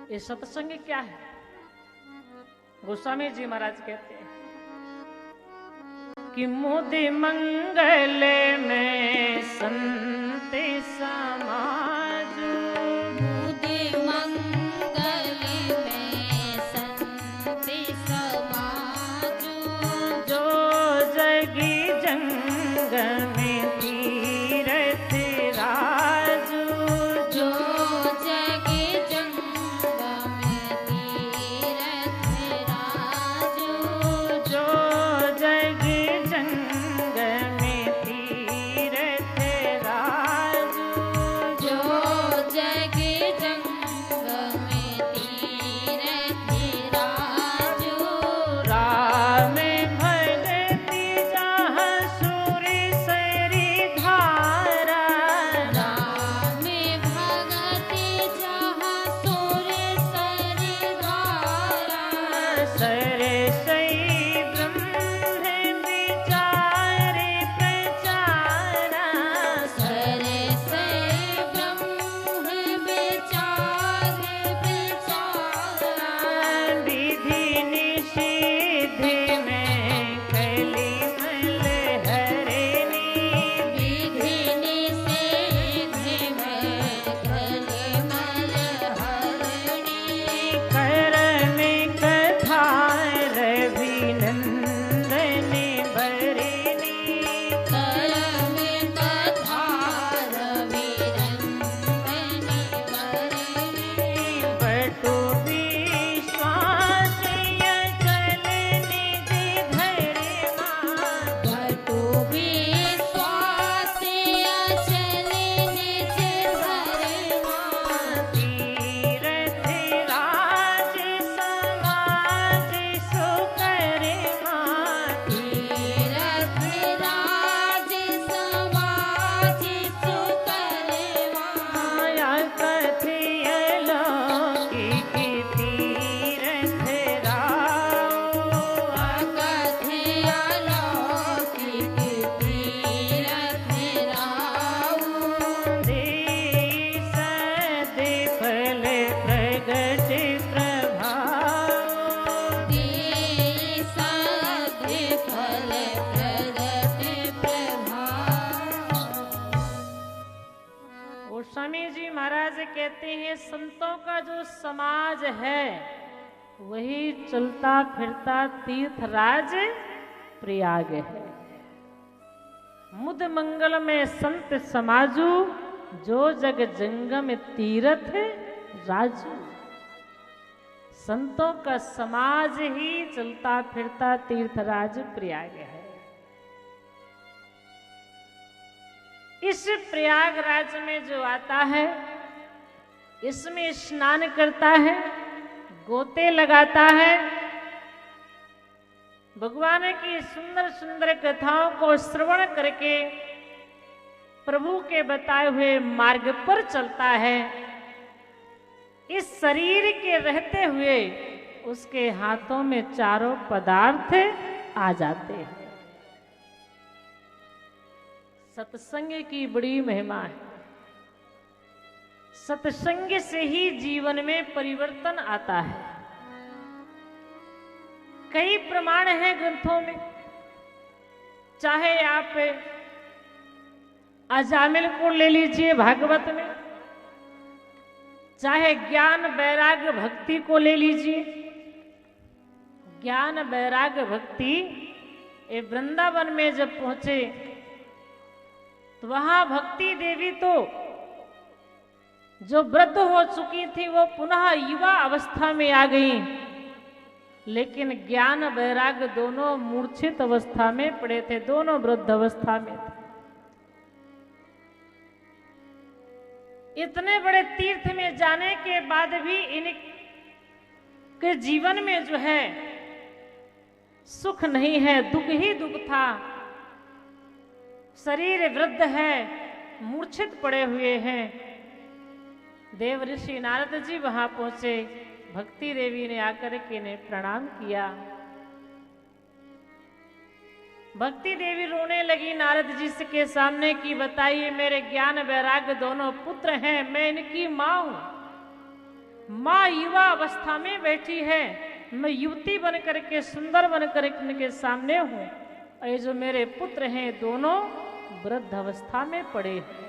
ये सत्संग क्या है? गोस्वामी जी महाराज कहते हैं कि मुदि मंगल में संत समाज, मुदि मंगल में संत समाज, जो जगी जंग में तीरथ राजू, जो जगी जंग में तीरथ राजू, जो जगी जंग में तीरथ राजू, जो जगी जंग में तीरथ राजू, राम भगति जहाँ सूरि सरी धारा, राम भगति जहाँ सुर सरि धारा, सरसई ब्रह्म विचारे प्रचारा, सरसई ब्रह्म विचार प्रचारा, विधि निषेध में कलिमल हरणी, विधि निषेध में कलिमल हरणी, करम कथा रविनंदन भरणी, करम कथा रविनंदन भरणी, बटु विश्वास अचल निधि धर्मा, बटु विश्वास अचल निज धर्मा, तीरथ राज समाज सुकर्मा, तीरथ राज समाज सुकर्मा, माया कथियलो की तीरथ राव, अकथ्य अलौकिक तीरथ राउ, देई सद फल प्रगट प्रभाव, देई सद फल प्रगट प्रभाव। गोस्वामी जी महाराज कहते हैं संतों का जो समाज है वही चलता फिरता तीर्थराज प्रयाग है। मुद मंगल में संत समाजू, जो जग जंगम तीरथ राजू। संतों का समाज ही चलता फिरता तीर्थराज प्रयाग है। इस प्रयागराज में जो आता है, इसमें स्नान करता है, गोते लगाता है, भगवान की सुंदर सुंदर कथाओं को श्रवण करके प्रभु के बताए हुए मार्ग पर चलता है। इस शरीर के रहते हुए उसके हाथों में चारों पदार्थ आ जाते हैं। सत्संग की बड़ी महिमा है। सत्संग से ही जीवन में परिवर्तन आता है। कई प्रमाण हैं ग्रंथों में, चाहे आप अजामिल को ले लीजिए भागवत में, चाहे ज्ञान वैराग्य भक्ति को ले लीजिए। ज्ञान वैराग्य भक्ति ये वृंदावन में जब पहुंचे तो वहां भक्ति देवी तो जो वृद्ध हो चुकी थी वो पुनः युवा अवस्था में आ गई, लेकिन ज्ञान वैराग्य दोनों मूर्छित अवस्था में पड़े थे, दोनों वृद्ध अवस्था में थे। इतने बड़े तीर्थ में जाने के बाद भी इनके जीवन में जो है सुख नहीं है, दुख ही दुख था। शरीर वृद्ध है, मूर्छित पड़े हुए हैं। देव ऋषि नारद जी वहां पहुंचे, भक्ति देवी ने आकर के इन्हें प्रणाम किया। भक्ति देवी रोने लगी नारद जी के सामने कि बताइए मेरे ज्ञान वैराग्य दोनों पुत्र हैं, मैं इनकी मां हूं। माँ युवा अवस्था में बैठी है, मैं युवती बन करके सुंदर बन करके उनके सामने हूँ, और ये जो मेरे पुत्र हैं दोनों वृद्ध अवस्था में पड़े हैं,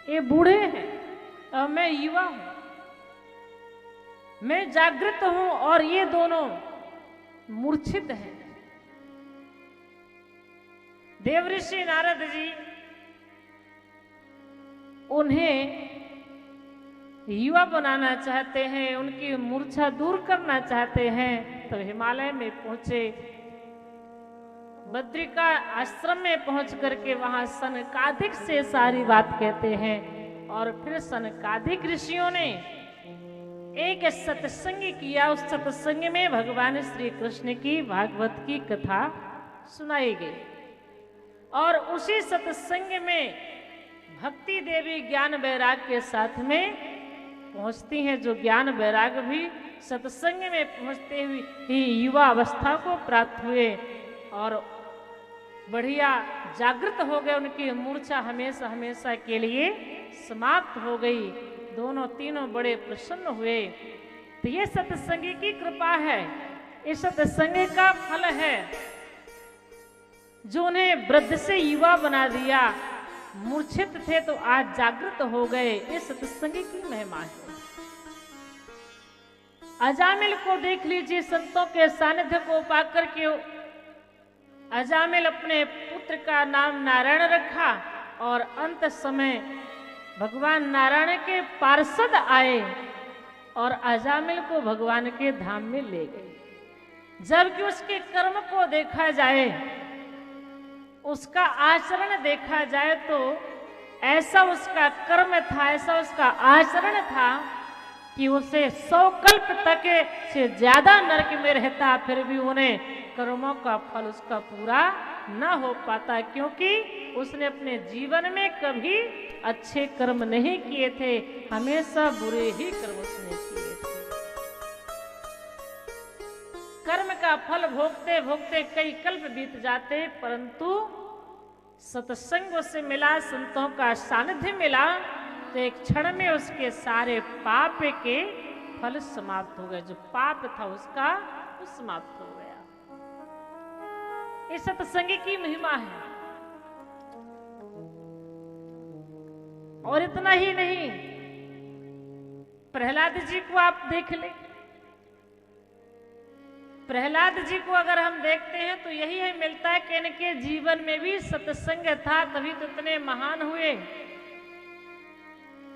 ये बूढ़े हैं और मैं युवा हूँ, मैं जागृत हूँ और ये दोनों मूर्छित हैं। देवऋषि नारद जी उन्हें युवा बनाना चाहते हैं, उनकी मूर्छा दूर करना चाहते हैं, तो हिमालय में पहुंचे। बद्रिका आश्रम में पहुंच करके वहां सनकादिक से सारी बात कहते हैं, और फिर सनकादिक ऋषियों ने एक सत्संग किया। उस सत्संग में भगवान श्री कृष्ण की भागवत की कथा सुनाई गई, और उसी सत्संग में भक्ति देवी ज्ञान वैराग के साथ में पहुंचती हैं, जो ज्ञान वैराग भी सत्संग में पहुंचते हुए ही युवा अवस्था को प्राप्त हुए और बढ़िया जागृत हो गए। उनकी मूर्छा हमेशा हमेशा के लिए समाप्त हो गई। दोनों तीनों बड़े प्रसन्न हुए। तो ये सत्संग की कृपा है, इस सत्संग का फल है जो उन्हें वृद्ध से युवा बना दिया। मूर्छित थे तो आज जागृत हो गए, इस सत्संग की महिमा है। अजामिल को देख लीजिए, संतों के सानिध्य को पाकर के अजामिल अपने पुत्र का नाम नारायण रखा, और अंत समय भगवान नारायण के पार्षद आए और अजामिल को भगवान के धाम में ले गए। जबकि उसके कर्म को देखा जाए, उसका आचरण देखा जाए, तो ऐसा उसका कर्म था, ऐसा उसका आचरण था कि उसे 100 कल्प तक से ज्यादा नरक में रहता, फिर भी उन्हें कर्मों का फल उसका पूरा न हो पाता, क्योंकि उसने अपने जीवन में कभी अच्छे कर्म नहीं किए थे, हमेशा बुरे ही कर्म उसने किए थे। कर्म का फल भोगते भोगते कई कल्प बीत जाते, परंतु सत्संग से मिला, संतों का सानिध्य मिला, तो एक क्षण में उसके सारे पाप के फल समाप्त हो गए। जो पाप था उसका वो समाप्त हो गया। इस सत्संग की महिमा है। और इतना ही नहीं, प्रहलाद जी को आप देख ले। प्रहलाद जी को अगर हम देखते हैं तो यही है मिलता है कि इनके जीवन में भी सत्संग था, तभी तो इतने महान हुए।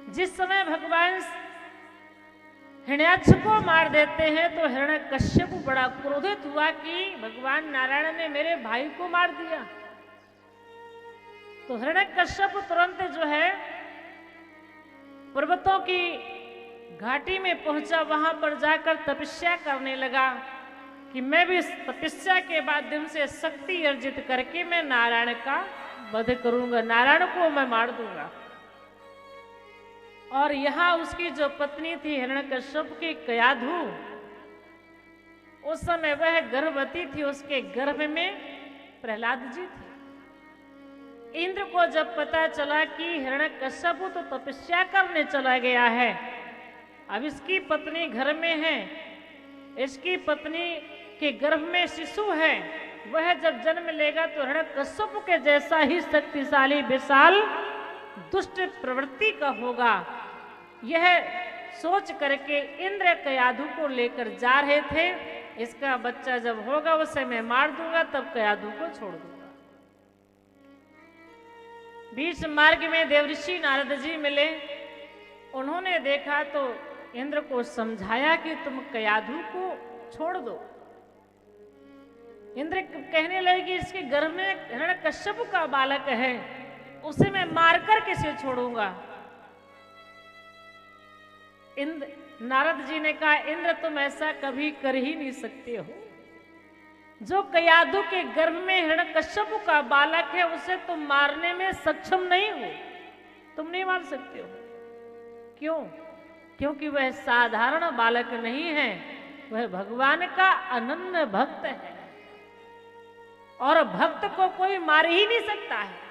जिस समय भगवान हिरण्याक्ष को मार देते हैं तो हिरण्यकश्यप बड़ा क्रोधित हुआ कि भगवान नारायण ने मेरे भाई को मार दिया। तो हिरण्यकश्यप तुरंत जो है पर्वतों की घाटी में पहुंचा, वहां पर जाकर तपस्या करने लगा कि मैं भी इस तपस्या के माध्यम से शक्ति अर्जित करके मैं नारायण का वध करूंगा, नारायण को मैं मार दूंगा। और यहाँ उसकी जो पत्नी थी हिरण्यकश्यप की कयाधु, उस समय वह गर्भवती थी, उसके गर्भ में प्रहलाद जी थे। इंद्र को जब पता चला कि हिरण्यकश्यप तो तपस्या करने चला गया है, अब इसकी पत्नी घर में है, इसकी पत्नी के गर्भ में शिशु है, वह जब जन्म लेगा तो हिरण्यकश्यप के जैसा ही शक्तिशाली विशाल दुष्ट प्रवृत्ति का होगा। यह सोच करके इंद्र कयाधु को लेकर जा रहे थे। इसका बच्चा जब होगा उसे मैं मार दूंगा, तब कयाधु को छोड़ दूंगा। बीच मार्ग में देवऋषि नारद जी मिले। उन्होंने देखा तो इंद्र को समझाया कि तुम कयाधु को छोड़ दो। इंद्र कहने लगे कि इसके गर्भ में हिरण्यकश्यप का बालक है, उसे मैं मारकर कैसे छोड़ूंगा। इंद्र नारद जी ने कहा, इंद्र तुम ऐसा कभी कर ही नहीं सकते हो। जो कयाधु के गर्भ में हिरण्यकश्यप का बालक है उसे तुम मारने में सक्षम नहीं हो, तुम नहीं मार सकते हो। क्यों? क्योंकि वह साधारण बालक नहीं है, वह भगवान का अनन्य भक्त है, और भक्त को कोई मार ही नहीं सकता है।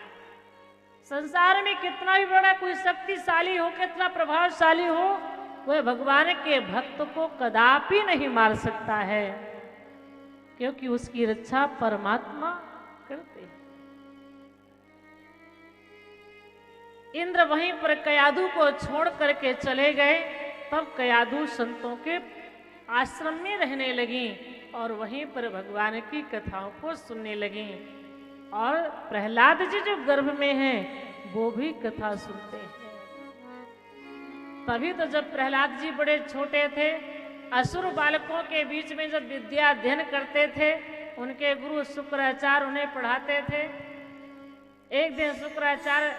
संसार में कितना भी बड़ा कोई शक्तिशाली हो, कितना प्रभावशाली हो, वह भगवान के भक्त को कदापि नहीं मार सकता है, क्योंकि उसकी रक्षा परमात्मा करते हैं। इंद्र वहीं पर कयाधु को छोड़ करके चले गए। तब कयाधु संतों के आश्रम में रहने लगी और वहीं पर भगवान की कथाओं को सुनने लगी। और प्रहलाद जी जो गर्भ में हैं वो भी कथा सुनते हैं। तभी तो जब प्रहलाद जी बड़े छोटे थे, असुर बालकों के बीच में जब विद्या अध्ययन करते थे, उनके गुरु शुक्राचार्य उन्हें पढ़ाते थे। एक दिन शुक्राचार्य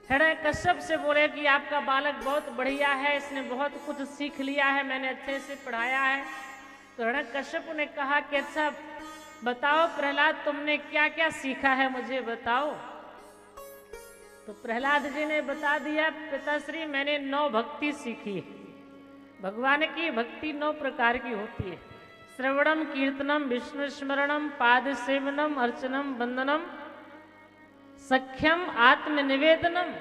हिरण्यकश्यप से बोले कि आपका बालक बहुत बढ़िया है, इसने बहुत कुछ सीख लिया है, मैंने अच्छे से पढ़ाया है। तो हिरण्यकश्यप ने कहा कि अच्छा बताओ प्रहलाद, तुमने क्या क्या सीखा है, मुझे बताओ। तो प्रहलाद जी ने बता दिया, पिताश्री मैंने 9 भक्ति सीखी है। भगवान की भक्ति 9 प्रकार की होती है। श्रवणम, कीर्तनम, विष्णु स्मरणम, पाद सेवनम, अर्चनम, वंदनम, सख्यम, आत्मनिवेदनम,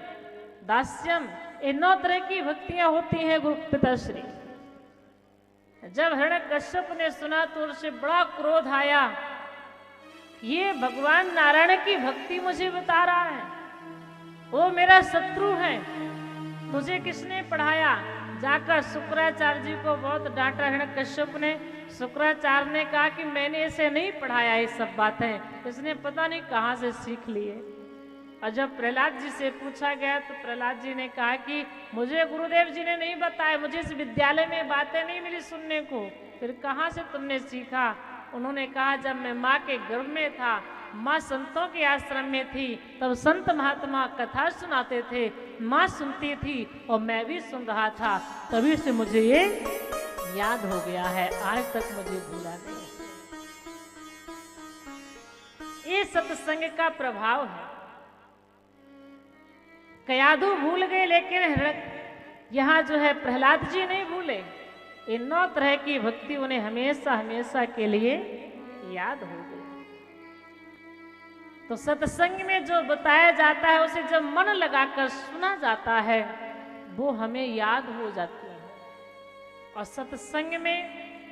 दास्यम। ये 9 तरह की भक्तियां होती हैं गुरु पिताश्री। जब हिरण्यकश्यप ने सुना तो उसे बड़ा क्रोध आया। ये भगवान नारायण की भक्ति मुझे बता रहा है, वो मेरा शत्रु है, मुझे किसने पढ़ाया? जाकर शुक्राचार्य जी को बहुत डांटा हिरण्यकश्यप ने। शुक्राचार्य ने कहा कि मैंने इसे नहीं पढ़ाया ये सब बातें, इसने पता नहीं कहाँ से सीख लिए। और जब प्रहलाद जी से पूछा गया तो प्रहलाद जी ने कहा कि मुझे गुरुदेव जी ने नहीं बताया, मुझे इस विद्यालय में बातें नहीं मिली सुनने को, फिर कहाँ से तुमने सीखा? उन्होंने कहा जब मैं माँ के गर्भ में था, माँ संतों के आश्रम में थी, तब संत महात्मा कथा सुनाते थे, माँ सुनती थी और मैं भी सुन रहा था, तभी से मुझे ये याद हो गया है, आज तक मुझे भूला नहीं। ये सत्संग का प्रभाव है। कयाधु भूल गए, लेकिन यहाँ जो है प्रहलाद जी नहीं भूले। ये 9 तरह की भक्ति उन्हें हमेशा हमेशा के लिए याद हो गई। तो सत्संग में जो बताया जाता है उसे जब मन लगाकर सुना जाता है वो हमें याद हो जाती है। और सत्संग में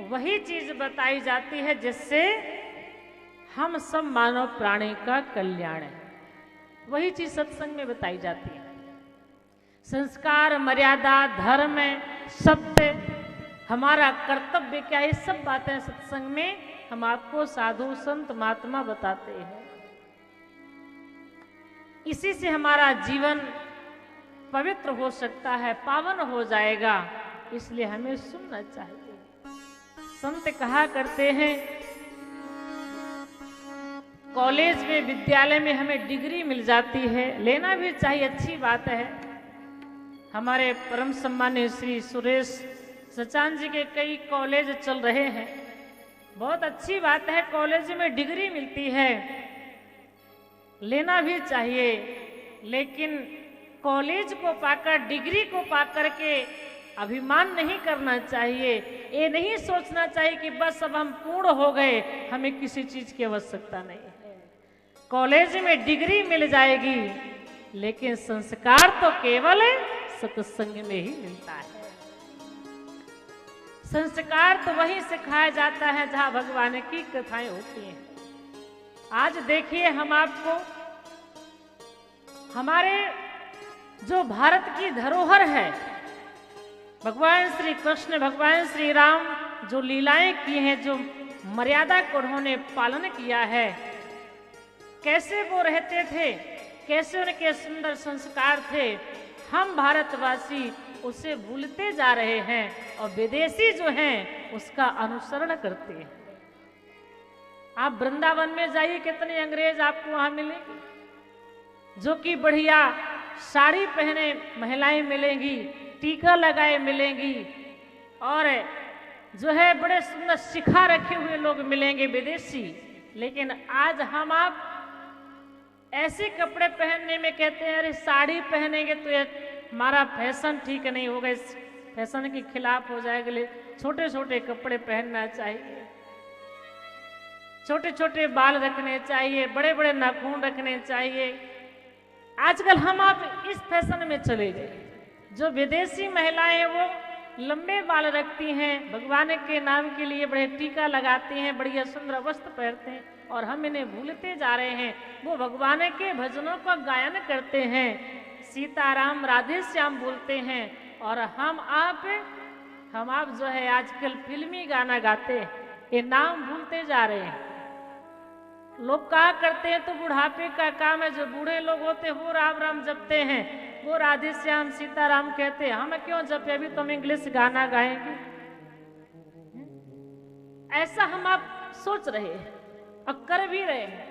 वही चीज बताई जाती है जिससे हम सब मानव प्राणी का कल्याण है। वही चीज सत्संग में बताई जाती है। संस्कार, मर्यादा, धर्म, सत्य, हमारा कर्तव्य क्या, ये सब बातें सत्संग में हम आपको साधु संत महात्मा बताते हैं। इसी से हमारा जीवन पवित्र हो सकता है, पावन हो जाएगा, इसलिए हमें सुनना चाहिए। संत कहा करते हैं कॉलेज में, विद्यालय में हमें डिग्री मिल जाती है, लेना भी चाहिए, अच्छी बात है। हमारे परम सम्मान्य श्री सुरेश सचान जी के कई कॉलेज चल रहे हैं, बहुत अच्छी बात है, कॉलेज में डिग्री मिलती है, लेना भी चाहिए। लेकिन कॉलेज को पाकर, डिग्री को पाकर के अभिमान नहीं करना चाहिए। ये नहीं सोचना चाहिए कि बस अब हम पूर्ण हो गए, हमें किसी चीज की आवश्यकता नहीं है। कॉलेज में डिग्री मिल जाएगी, लेकिन संस्कार तो केवल सत्संग में ही मिलता है। संस्कार तो वहीं सिखाया जाता है जहां भगवान की कथाएं होती हैं। आज देखिए, हम आपको हमारे जो भारत की धरोहर है, भगवान श्री कृष्ण, भगवान श्री राम जो लीलाएं की हैं, जो मर्यादा को उन्होंने पालन किया है, कैसे वो रहते थे, कैसे उनके सुंदर संस्कार थे, हम भारतवासी उसे भूलते जा रहे हैं और विदेशी जो हैं उसका अनुसरण करते हैं। आप वृंदावन में जाइए, कितने अंग्रेज आपको वहां मिलेंगे, जो कि बढ़िया साड़ी पहने महिलाएं मिलेंगी, टीका लगाए मिलेंगी, और जो है बड़े सुंदर शिखा रखे हुए लोग मिलेंगे विदेशी। लेकिन आज हम आप ऐसे कपड़े पहनने में कहते हैं अरे साड़ी पहनेंगे तो ये हमारा फैशन ठीक नहीं होगा, इस फैशन के खिलाफ हो जाएगा, छोटे छोटे कपड़े पहनना चाहिए, छोटे छोटे बाल रखने चाहिए, बड़े बड़े नाखून रखने चाहिए। आजकल हम आप इस फैशन में चले गए। जो विदेशी महिलाएं हैं वो लंबे बाल रखती हैं, भगवान के नाम के लिए बड़े टीका लगाती हैं, बढ़िया सुंदर वस्त्र पहनते हैं, और हम इन्हें भूलते जा रहे हैं। वो भगवान के भजनों का गायन करते हैं, सीताराम राधे श्याम बोलते हैं, और हम आप जो है आजकल फिल्मी गाना गाते हैं, ये नाम भूलते जा रहे हैं। लोग कहा करते हैं तो बुढ़ापे का काम है, जो बूढ़े लोग होते हैं वो राम राम जपते हैं, वो राधे श्याम सीताराम कहते हैं, हम क्यों जपे, अभी तो हम इंग्लिश गाना गाएंगे। ऐसा हम आप सोच रहे हैं और कर भी रहे हैं।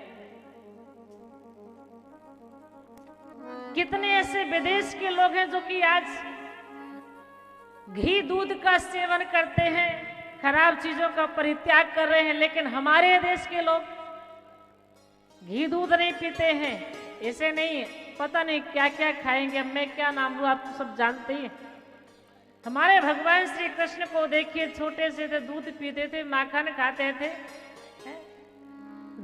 कितने ऐसे विदेश के लोग हैं जो कि आज घी दूध का सेवन करते हैं, खराब चीजों का परित्याग कर रहे हैं, लेकिन हमारे देश के लोग घी दूध नहीं पीते हैं। ऐसे नहीं, पता नहीं क्या क्या खाएंगे, अब मैं क्या नाम लूं, आप तो सब जानते ही। हमारे भगवान श्री कृष्ण को देखिए, छोटे से थे, दूध पीते थे, माखन खाते थे,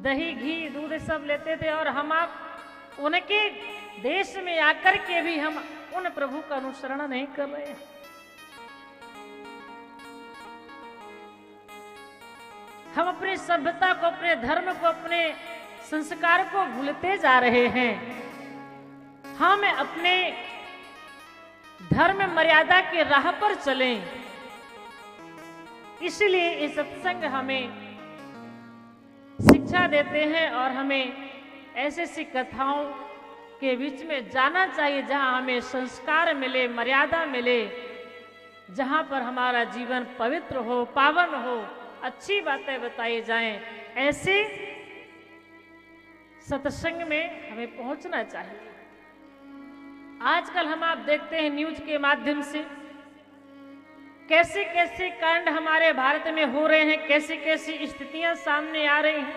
दही घी दूध सब लेते थे, और हम आप उनके देश में आकर के भी हम उन प्रभु का अनुसरण नहीं कर रहे हैं। हम अपनी सभ्यता को, अपने धर्म को, अपने संस्कार को भूलते जा रहे हैं। हम अपने धर्म मर्यादा की राह पर चलें, इसलिए ये सत्संग हमें शिक्षा देते हैं, और हमें ऐसी ऐसी कथाओं के बीच में जाना चाहिए जहां हमें संस्कार मिले, मर्यादा मिले, जहां पर हमारा जीवन पवित्र हो, पावन हो, अच्छी बातें बताई जाएं। ऐसे सत्संग में हमें पहुंचना चाहिए। आजकल हम आप देखते हैं न्यूज के माध्यम से कैसे कैसे कांड हमारे भारत में हो रहे हैं, कैसी कैसी स्थितियां सामने आ रही हैं,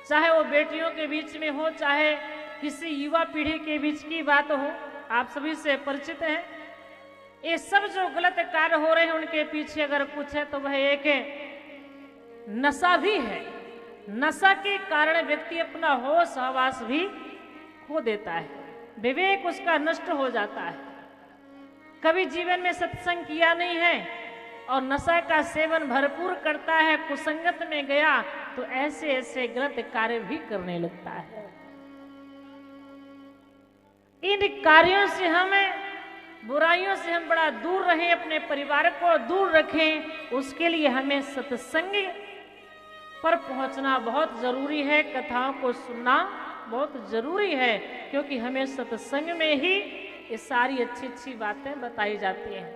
चाहे वो बेटियों के बीच में हो, चाहे किसी युवा पीढ़ी के बीच की बात हो, आप सभी से परिचित हैं। ये सब जो गलत कार्य हो रहे हैं उनके पीछे अगर कुछ है तो वह एक नशा भी है। नशा के कारण व्यक्ति अपना होश हवास भी खो देता है, विवेक उसका नष्ट हो जाता है। कभी जीवन में सत्संग किया नहीं है और नशा का सेवन भरपूर करता है, कुसंगत में गया तो ऐसे ऐसे गलत कार्य भी करने लगता है। इन कार्यों से हमें, बुराइयों से हम बड़ा दूर रहें, अपने परिवार को दूर रखें, उसके लिए हमें सत्संग पर पहुंचना बहुत जरूरी है। कथाओं को सुनना बहुत जरूरी है, क्योंकि हमें सत्संग में ही ये सारी अच्छी अच्छी बातें बताई जाती हैं।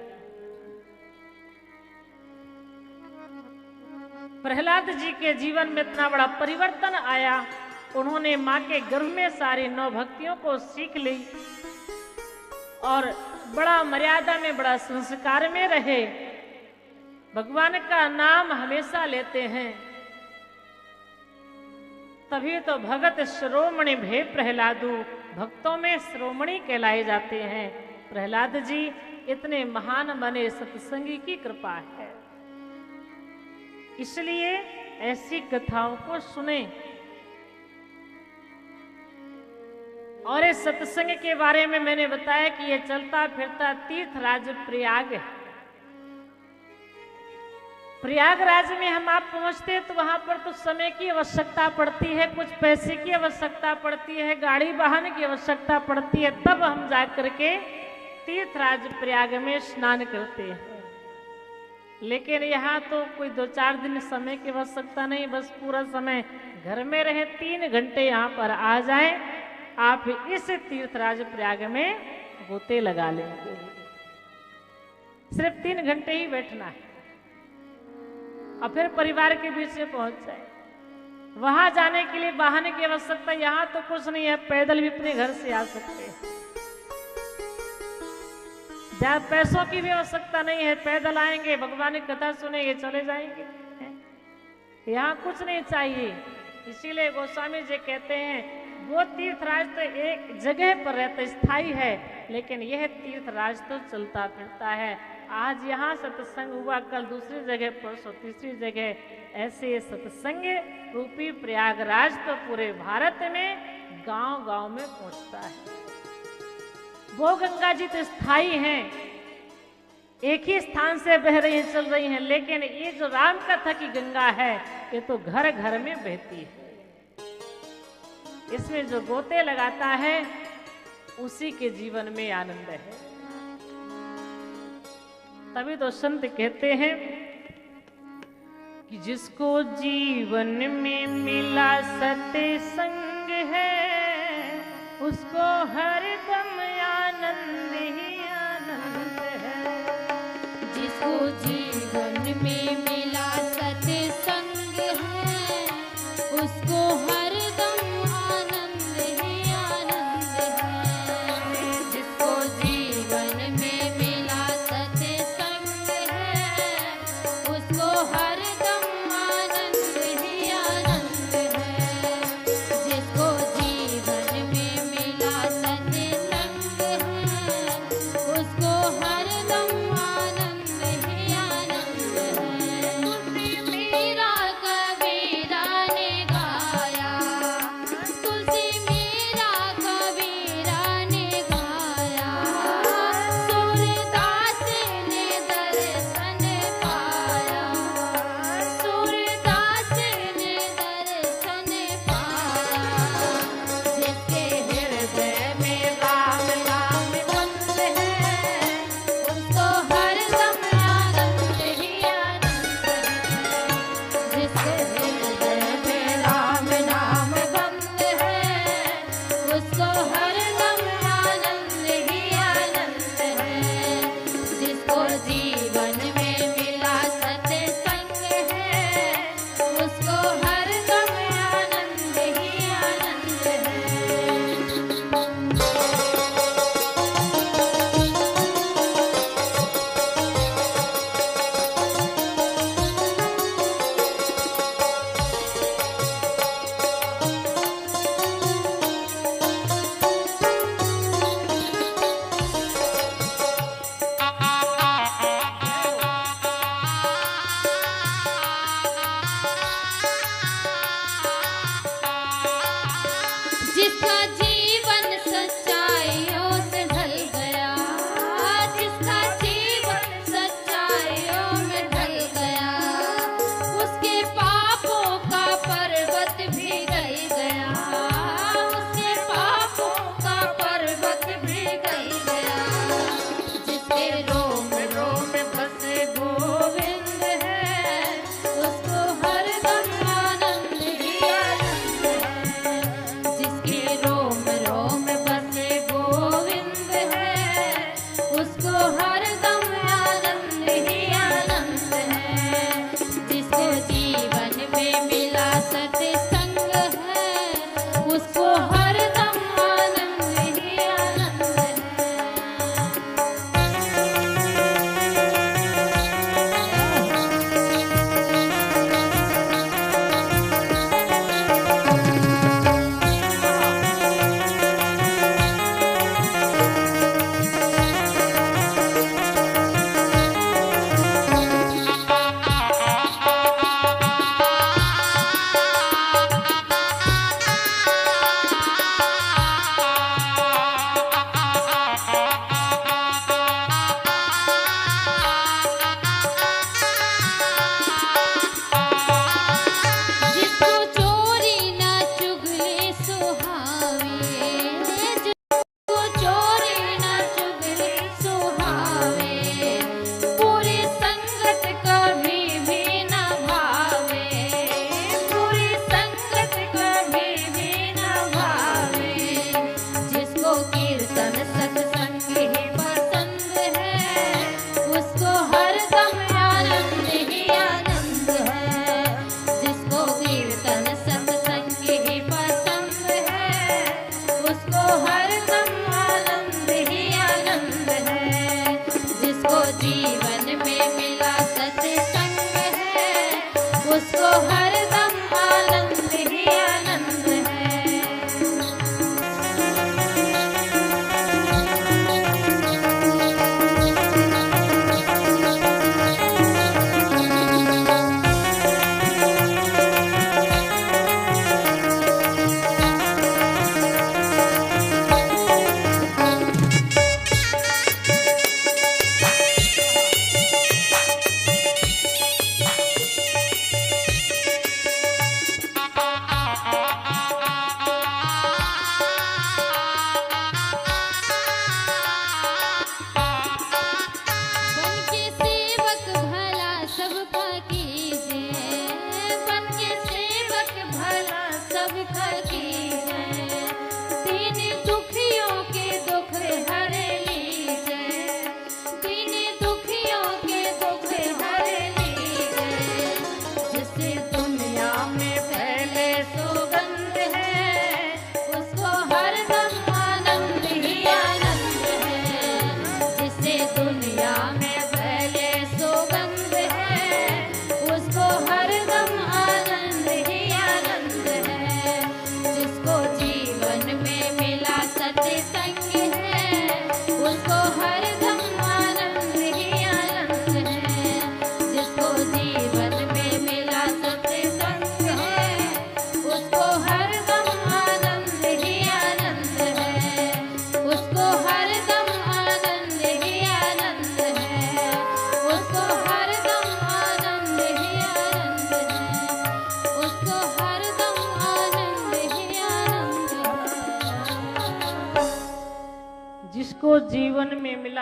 प्रहलाद जी के जीवन में इतना बड़ा परिवर्तन आया, उन्होंने मां के गर्भ में सारी 9 भक्तियों को सीख ली और बड़ा मर्यादा में, बड़ा संस्कार में रहे, भगवान का नाम हमेशा लेते हैं। तभी तो भगत श्रोमणि भे प्रहलादु, भक्तों में श्रोमणी कहलाए जाते हैं। प्रहलाद जी इतने महान बने, सत्संगी की कृपा है। इसलिए ऐसी कथाओं को सुने। और इस सत्संग के बारे में मैंने बताया कि ये चलता फिरता तीर्थराज प्रयाग है। प्रयागराज में हम आप पहुंचते तो वहां पर तो समय की आवश्यकता पड़ती है, कुछ पैसे की आवश्यकता पड़ती है, गाड़ी वाहन की आवश्यकता पड़ती है, तब हम जाकर के तीर्थराज प्रयाग में स्नान करते हैं। लेकिन यहाँ तो कोई 2-4 दिन समय की आवश्यकता नहीं, बस पूरा समय घर में रहे, 3 घंटे यहाँ पर आ जाए, आप इस तीर्थराज प्रयाग में गोते लगा लेंगे। सिर्फ 3 घंटे ही बैठना है और फिर परिवार के बीच में पहुंच जाए। वहां जाने के लिए वाहन की आवश्यकता यहाँ तो कुछ नहीं है, पैदल भी अपने घर से आ सकते हैं। ज्यादा पैसों की भी आवश्यकता नहीं है, पैदल आएंगे, भगवान की कथा सुनेंगे, चले जाएंगे। यहाँ कुछ नहीं चाहिए। इसीलिए गोस्वामी जी कहते हैं वो तीर्थराज तो एक जगह पर रहता, स्थायी है, लेकिन यह तीर्थराज तो चलता फिरता है। आज यहाँ सत्संग हुआ, कल दूसरी जगह, परसों तीसरी जगह। ऐसे सत्संग रूपी प्रयागराज तो पूरे भारत में गांव गांव में पहुंचता है। वो गंगा जी तो स्थायी हैं, एक ही स्थान से बह रही हैं, चल रही हैं, लेकिन ये जो राम कथा की गंगा है ये तो घर घर में बहती है। इसमें जो गोते लगाता है उसी के जीवन में आनंद है। तभी तो संत कहते हैं कि जिसको जीवन में मिला सत्संग है उसको हरदम आनंद ही आनंद है। जिसको जीवन में मिला सत्संग है उसको हरदम आनंद ही आनंद है। जिसको जीवन में मिला सत्संग है उसको हरदम आनंद ही आनंद है। जिसको जीवन में मिला सत्संग है उसको हरदम आनंद ही आनंद है।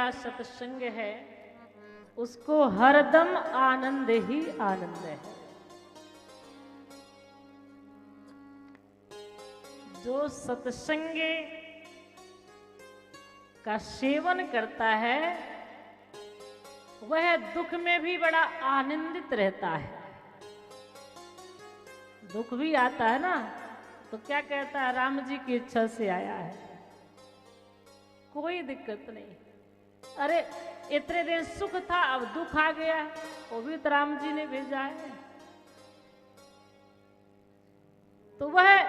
का सत्संग है उसको हरदम आनंद ही आनंद है। जो सत्संग का सेवन करता है वह दुख में भी बड़ा आनंदित रहता है। दुख भी आता है ना तो क्या कहता है, राम जी की इच्छा से आया है, कोई दिक्कत नहीं। अरे इतने दिन सुख था अब दुख आ गया है, वो भी तो राम जी ने भेजा है। तो वह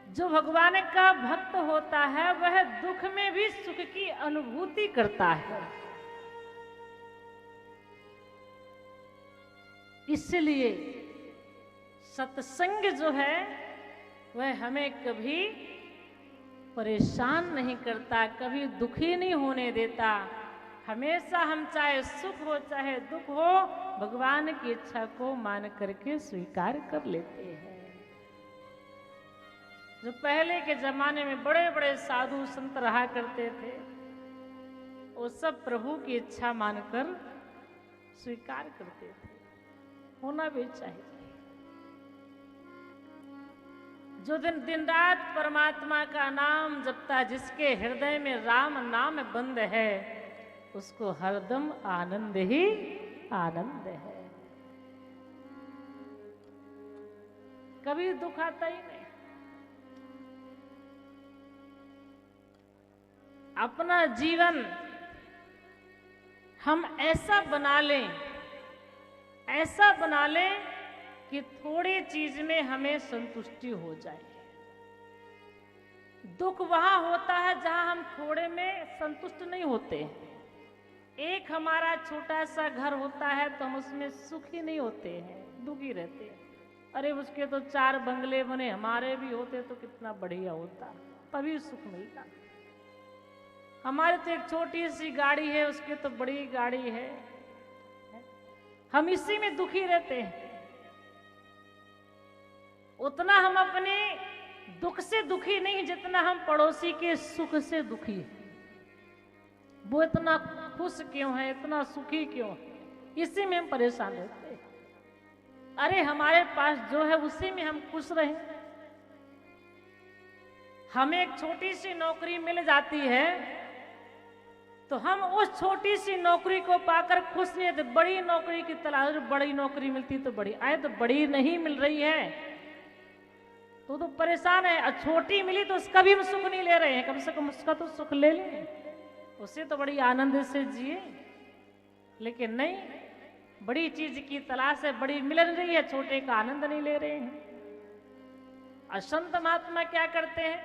जो भगवान का भक्त होता है वह दुख में भी सुख की अनुभूति करता है। इसलिए सत्संग जो है वह हमें कभी परेशान नहीं करता, कभी दुखी नहीं होने देता। हमेशा हम चाहे सुख हो चाहे दुख हो भगवान की इच्छा को मान करके स्वीकार कर लेते हैं। जो पहले के जमाने में बड़े बड़े साधु संत रहा करते थे वो सब प्रभु की इच्छा मानकर स्वीकार करते थे, होना भी चाहिए। जो दिन रात परमात्मा का नाम जपता, जिसके हृदय में राम नाम बंद है उसको हरदम आनंद ही आनंद है, कभी दुख आता ही नहीं। अपना जीवन हम ऐसा बना लें कि थोड़ी चीज में हमें संतुष्टि हो जाए। दुख वहां होता है जहां हम थोड़े में संतुष्ट नहीं होते। एक हमारा छोटा सा घर होता है तो हम उसमें सुखी नहीं होते हैं, दुखी रहते हैं। अरे उसके तो 4 बंगले बने, हमारे भी होते तो कितना बढ़िया होता, तभी सुख मिलता। हमारे तो एक छोटी सी गाड़ी है, उसकी तो बड़ी गाड़ी है, हम इसी में दुखी रहते हैं। उतना हम अपने दुख से दुखी नहीं जितना हम पड़ोसी के सुख से दुखी है। वो इतना खुश क्यों है, इतना सुखी क्यों है, इसी में हम परेशान रहते हैं। अरे हमारे पास जो है उसी में हम खुश रहें। हमें एक छोटी सी नौकरी मिल जाती है तो हम उस छोटी सी नौकरी को पाकर खुश नहीं है। बड़ी नौकरी की तलाश, बड़ी नौकरी मिलती तो बड़ी, आए तो बड़ी नहीं मिल रही है तो परेशान है। और छोटी मिली तो उसका भी हम सुख नहीं ले रहे हैं, कम से कम उसका तो सुख ले लें, उससे तो बड़ी आनंद से जिए। लेकिन नहीं, बड़ी चीज की तलाश है, बड़ी मिल रही है, छोटे का आनंद नहीं ले रहे हैं। और संत महात्मा क्या करते हैं,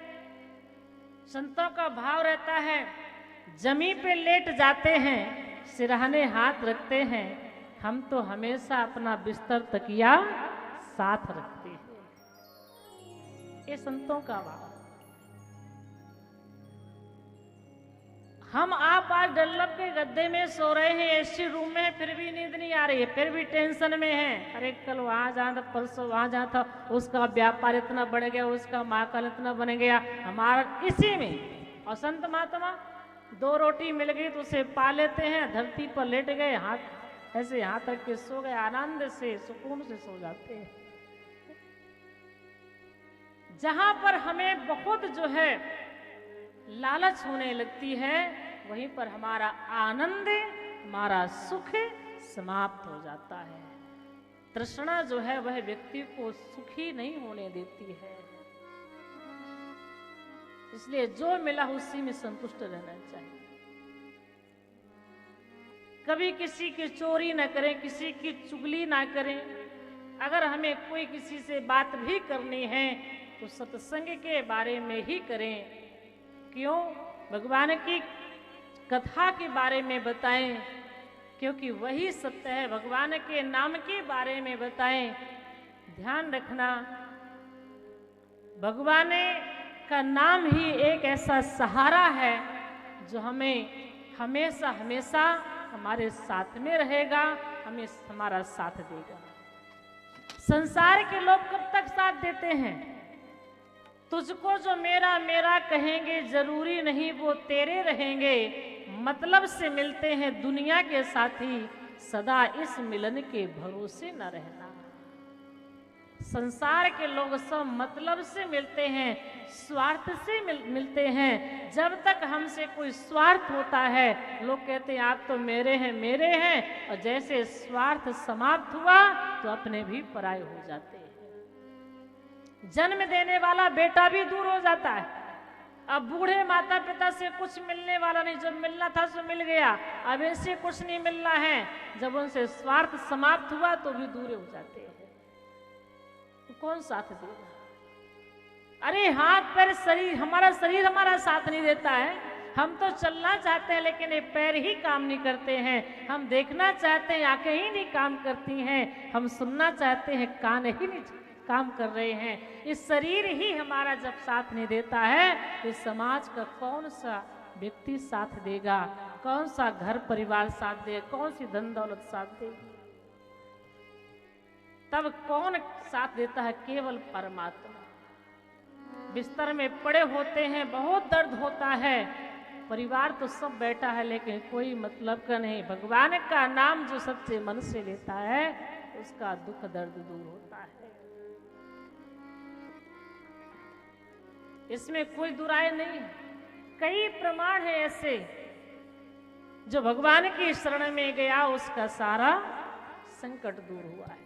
संतों का भाव रहता है जमीन पे लेट जाते हैं, सिरहाने हाथ रखते हैं, हम तो हमेशा अपना बिस्तर तकिया साथ रखते हैं। ये संतों का भाव। हम आप आज डल्लब के गद्दे में सो रहे हैं, एसी रूम में है, फिर भी नींद नहीं आ रही है, फिर भी टेंशन में है। अरे कल वहां जहाँ था, परसों वहां जहाँ था, उसका व्यापार इतना बढ़ गया, उसका महाकाल इतना बन गया, हमारा इसी में। और संत महात्मा 2 रोटी मिल गई तो उसे पा लेते हैं, धरती पर लेट गए, हाथ ऐसे हाथ रख के सो गए, आनंद से सुकून से सो जाते हैं। जहां पर हमें बहुत जो है लालच होने लगती है वहीं पर हमारा आनंद, हमारा सुख समाप्त हो जाता है। तृष्णा जो है वह व्यक्ति को सुखी नहीं होने देती है। इसलिए जो मिला उसी में संतुष्ट रहना चाहिए। कभी किसी की चोरी ना करें, किसी की चुगली ना करें। अगर हमें कोई किसी से बात भी करनी है तो सत्संग के बारे में ही करें। क्यों? भगवान की कथा के बारे में बताएं, क्योंकि वही सत्य है। भगवान के नाम के बारे में बताएं। ध्यान रखना, भगवान का नाम ही एक ऐसा सहारा है जो हमें हमेशा हमेशा हमारे साथ में रहेगा, हमें हमारा साथ देगा। संसार के लोग कब तक साथ देते हैं? तुझको जो मेरा मेरा कहेंगे जरूरी नहीं वो तेरे रहेंगे, मतलब से मिलते हैं दुनिया के साथी, सदा इस मिलन के भरोसे न रहना। संसार के लोग सब मतलब से मिलते हैं, स्वार्थ से मिलते हैं। जब तक हमसे कोई स्वार्थ होता है, लोग कहते हैं आप तो मेरे हैं, और जैसे स्वार्थ समाप्त हुआ तो अपने भी पराये हो जाते हैं। जन्म देने वाला बेटा भी दूर हो जाता है। अब बूढ़े माता पिता से कुछ मिलने वाला नहीं, जब मिलना था सो मिल गया, अब इनसे कुछ नहीं मिलना है। जब उनसे स्वार्थ समाप्त हुआ तो भी दूर हो जाते हैं। तो कौन साथ देगा? अरे हाथ पैर शरीर हमारा साथ नहीं देता है। हम तो चलना चाहते हैं लेकिन ये पैर ही काम नहीं करते हैं। हम देखना चाहते हैं, आंखें ही नहीं काम करती हैं। हम सुनना चाहते हैं, कान ही नहीं काम कर रहे हैं। इस शरीर ही हमारा जब साथ नहीं देता है तो समाज का कौन सा व्यक्ति साथ देगा? कौन सा घर परिवार साथ देगा? कौन सी धन दौलत साथ देगी? तब कौन साथ देता है? केवल परमात्मा। बिस्तर में पड़े होते हैं, बहुत दर्द होता है, परिवार तो सब बैठा है लेकिन कोई मतलब का नहीं। भगवान का नाम जो सच्चे मन से लेता है उसका दुख दर्द दूर होता है। इसमें कोई दुराय नहीं। कई प्रमाण है ऐसे, जो भगवान की शरण में गया उसका सारा संकट दूर हुआ है।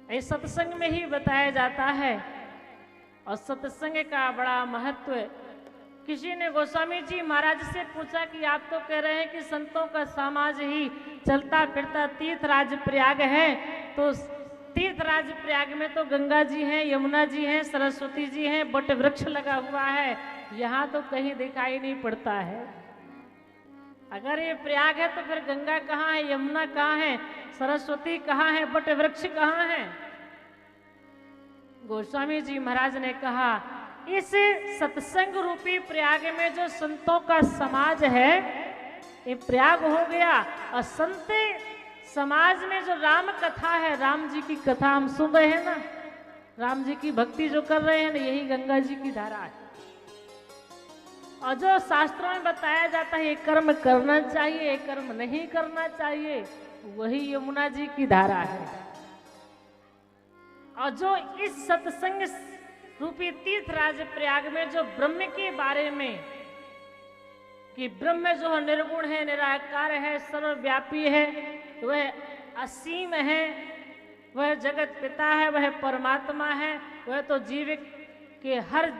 इस सत्संग में ही बताया जाता है। और सत्संग का बड़ा महत्व। किसी ने गोस्वामी जी महाराज से पूछा कि आप तो कह रहे हैं कि संतों का समाज ही चलता फिरता तीर्थराज प्रयाग है, तो तीर्थराज प्रयाग में तो गंगा जी हैं, यमुना जी हैं, सरस्वती जी हैं, बट वृक्ष लगा हुआ है, यहाँ तो कहीं दिखाई नहीं पड़ता है। अगर ये प्रयाग है तो फिर गंगा कहाँ है, यमुना कहाँ है, सरस्वती कहाँ है, बट वृक्ष कहाँ है? गोस्वामी जी महाराज ने कहा इस सत्संग रूपी प्रयाग में जो संतों का समाज है, ये प्रयाग हो गया। और संत समाज में जो राम कथा है, राम जी की कथा हम सुन रहे हैं ना, राम जी की भक्ति जो कर रहे हैं ना, यही गंगा जी की धारा है। और जो शास्त्रों में बताया जाता है ये कर्म करना चाहिए, ये कर्म नहीं करना चाहिए, वही यमुना जी की धारा है। और जो इस सत्संग रूपी तीर्थराज प्रयाग में जो ब्रह्म के बारे में, कि ब्रह्म जो है निर्गुण है, निराकार है, सर्वव्यापी है, वह असीम है, वह जगत पिता है, वह परमात्मा है, वह तो जीव के हर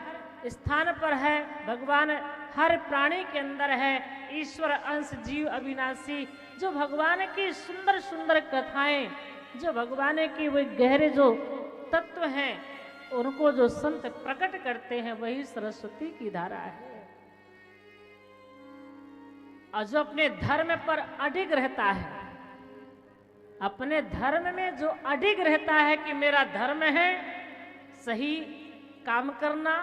स्थान पर है, भगवान हर प्राणी के अंदर है, ईश्वर अंश जीव अविनाशी। जो भगवान की सुंदर सुंदर कथाएं, जो भगवान की वे गहरे जो तत्व हैं, उनको जो संत प्रकट करते हैं, वही सरस्वती की धारा है। और जो अपने धर्म पर अडिग रहता है, अपने धर्म में जो अडिग रहता है कि मेरा धर्म है, सही काम करना,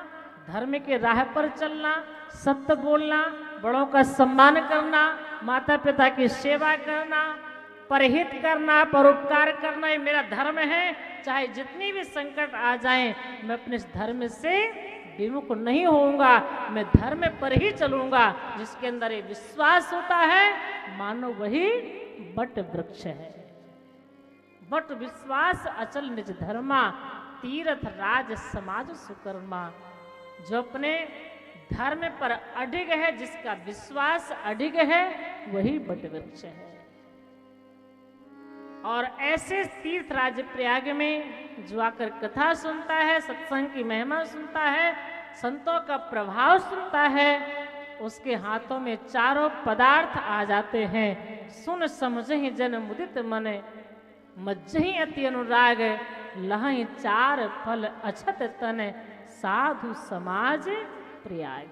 धर्म के राह पर चलना, सत्य बोलना, बड़ों का सम्मान करना, माता पिता की सेवा करना, परहित करना, परोपकार करना, ये मेरा धर्म है। चाहे जितनी भी संकट आ जाएं, मैं अपने इस धर्म से विमुख नहीं होऊंगा, मैं धर्म पर ही चलूंगा। जिसके अंदर ये विश्वास होता है, मानो वही बट वृक्ष है। बट विश्वास अचल निज धर्मा, तीर्थ राज समाज सुकर्मा। जो अपने धर्म पर अडिग है, जिसका विश्वास अडिग है, वही बट वृक्ष है। और ऐसे तीर्थराज प्रयाग में जो आकर कथा सुनता है, सत्संग की महिमा सुनता है, संतों का प्रभाव सुनता है, उसके हाथों में चारों पदार्थ आ जाते हैं। सुन समझहि जन मुदित मन, मज्जहि अति अनुराग, लहहि चार फल अछत तन, साधु समाज प्रयाग।